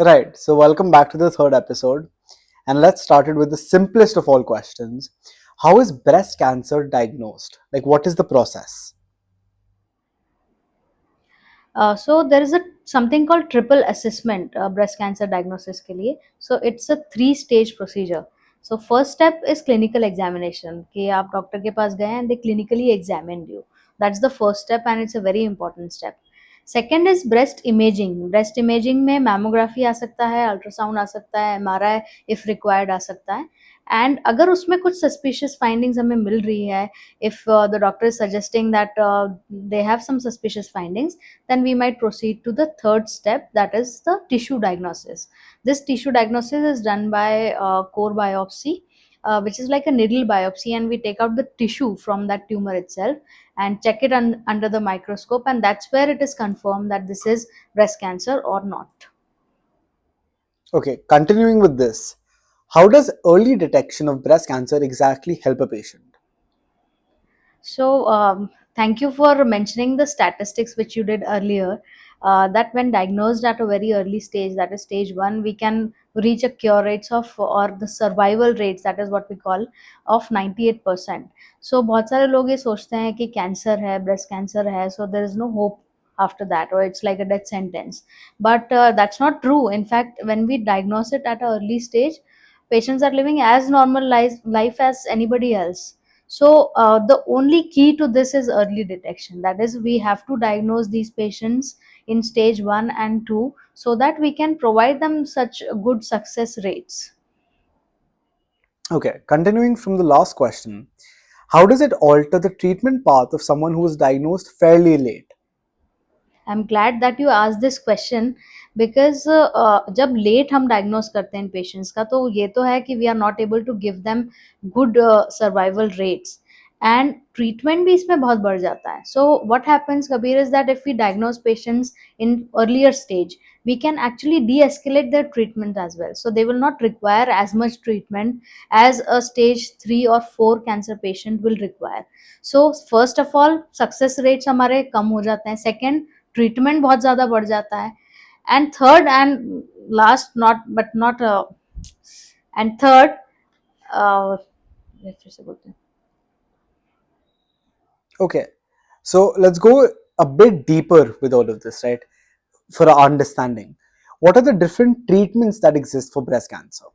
Right, so welcome back to the third episode. And let's start it with the simplest of all questions. How is breast cancer diagnosed? Like, what is the process? So there is a something called triple assessment breast cancer diagnosis के लिए. So it's a three-stage procedure. So first step is clinical examination कि आप doctor के पास गए and they clinically examined you. That's the first step and it's a very important step. Second is breast imaging. Breast imaging में mammography आ सकता है, ultrasound आ सकता है, MRI if required आ सकता है. एंड अगर उसमें कुछ सस्पिशियस फाइंडिंग्स हमें मिल रही है, if the doctor is suggesting that they have some suspicious findings, then we might proceed to the third step, that is the tissue diagnosis. This tissue diagnosis is done by core biopsy, which is like a needle biopsy, and we take out the tissue from that tumor itself and check it under the microscope, and that's where it is confirmed that this is breast cancer or not. Okay, continuing with this, how does early detection of breast cancer exactly help a patient? So, thank you for mentioning the statistics which you did earlier. That when diagnosed at a very early stage, that is stage one, we can reach a cure rates of, or the survival rates, that is what we call, of 98%. So बहुत सारे लोग ये सोचते हैं कि cancer है, breast cancer है, so there is no hope after that, or it's like a death sentence. But that's not true. In fact, when we diagnose it at an early stage, patients are living as normal life as anybody else. So the only key to this is early detection. That is, we have to diagnose these patients in stage 1 and 2 so that we can provide them such good success rates. Okay, continuing from the last question, how does it alter the treatment path of someone who was diagnosed fairly late? I'm glad that you asked this question because जब late हम diagnose करते हैं patients का, तो ये तो है कि we are not able to give them good survival rates, and treatment भी इसमें बहुत बढ़ जाता है. So what happens, Kabir, is that if we diagnose patients in earlier stage, we can actually de-escalate their treatment as well, so they will not require as much treatment as a stage 3 or 4 cancer patient will require. So first of all, success rates हमारे कम हो जाते हैं. Second, treatment बहुत ज़्यादा बढ़ जाता है. And third and last not but not and third फिर से बोलते हैं. Okay, so let's go a bit deeper with all of this, right? For our understanding, what are the different treatments that exist for breast cancer?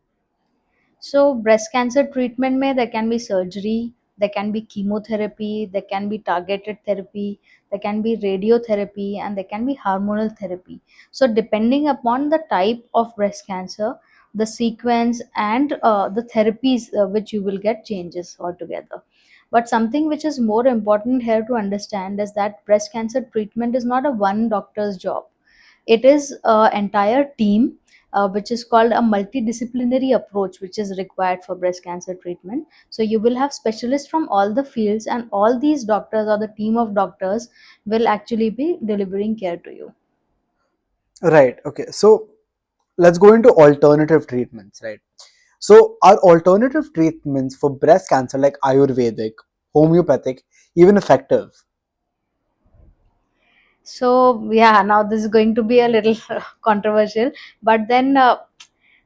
So breast cancer treatment में there can be surgery, there can be chemotherapy, there can be targeted therapy, there can be radiotherapy, and there can be hormonal therapy. So depending upon the type of breast cancer, the sequence and the therapies which you will get changes altogether. But something which is more important here to understand is that breast cancer treatment is not a one doctor's job. It is an entire team, which is called a multidisciplinary approach, which is required for breast cancer treatment. So you will have specialists from all the fields, and all these doctors or the team of doctors will actually be delivering care to you. Right, okay, so let's go into alternative treatments, right? So, are alternative treatments for breast cancer like Ayurvedic, homeopathic, even effective? So yeah, now this is going to be a little controversial, but then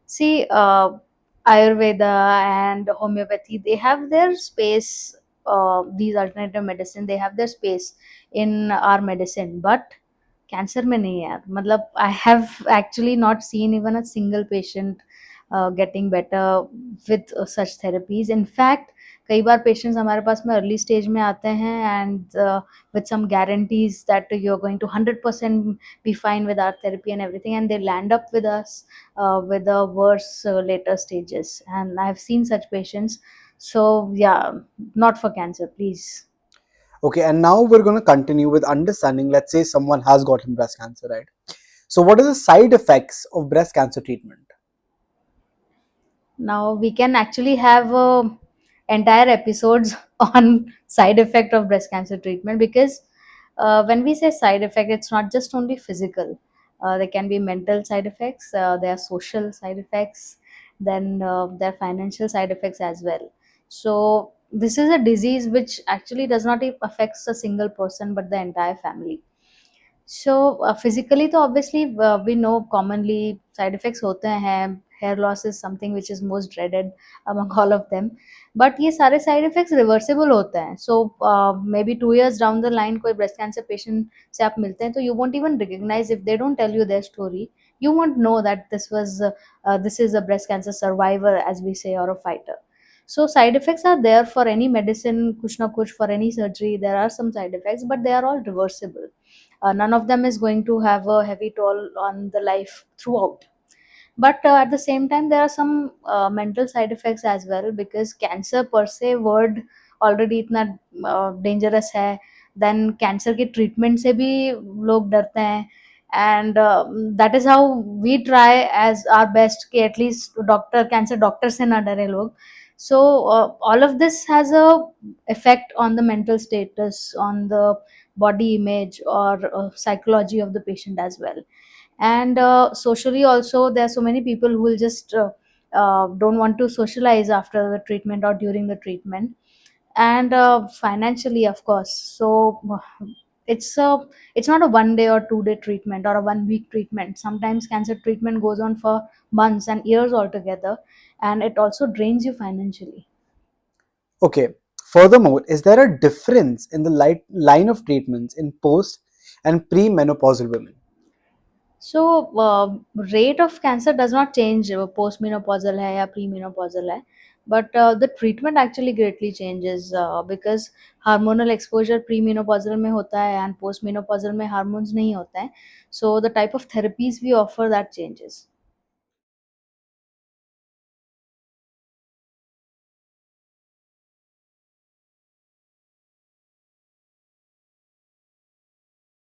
see, Ayurveda and homeopathy, they have their space. These alternative medicine, they have their space in our medicine, but cancer में नहीं है यार. मतलब I have actually not seen even a single patient getting better with such therapies. In fact कई बार patients हमारे पास में early stage में आते हैं and with some guarantees that you're going to 100% be fine with our therapy and everything, and they land up with us with the worse later stages, and I've seen such patients. So yeah, not for cancer, please. Okay, and now we're going to continue with understanding. Let's say someone has gotten breast cancer, right? So, what are the side effects of breast cancer treatment? Now we can actually have entire episodes on side effect of breast cancer treatment, because when we say side effect, it's not just only physical. There can be mental side effects, there are social side effects, then there are financial side effects as well. So this is a disease which actually does not affects a single person but the entire family. Physically तो obviously we know commonly side effects होते हैं. Hair loss is something which is most dreaded among all of them. But ये सारे side effects reversible होते हैं. So maybe 2 years down the line कोई breast cancer patient से आप मिलते हैं तो you won't even recognise if they don't tell you their story. You won't know that this is a breast cancer survivor, as we say, or a fighter. So side effects are there for any medicine, kuch na kuch, for any surgery there are some side effects, but they are all reversible. None of them is going to have a heavy toll on the life throughout. But at the same time there are some mental side effects as well, because cancer per se word already इतना dangerous है. Then cancer के treatment से भी लोग डरते हैं. And that is how we try as our best कि at least doctor cancer doctor से ना डरे लोग. So all of this has a effect on the mental status, on the body image, or psychology of the patient as well. And socially also there are so many people who will just don't want to socialize after the treatment or during the treatment. And financially, of course. So it's not a 1 day or 2 day treatment or a 1 week treatment. Sometimes cancer treatment goes on for months and years altogether, and it also drains you financially. Okay. Furthermore, is there a difference in the line of treatments in post and pre-menopausal women? So rate of cancer does not change post menopausal hai ya premenopausal hai, but the treatment actually greatly changes because hormonal exposure premenopausal में होता है and post menopausal में hormones नहीं होता है. So the type of therapies we offer, that changes.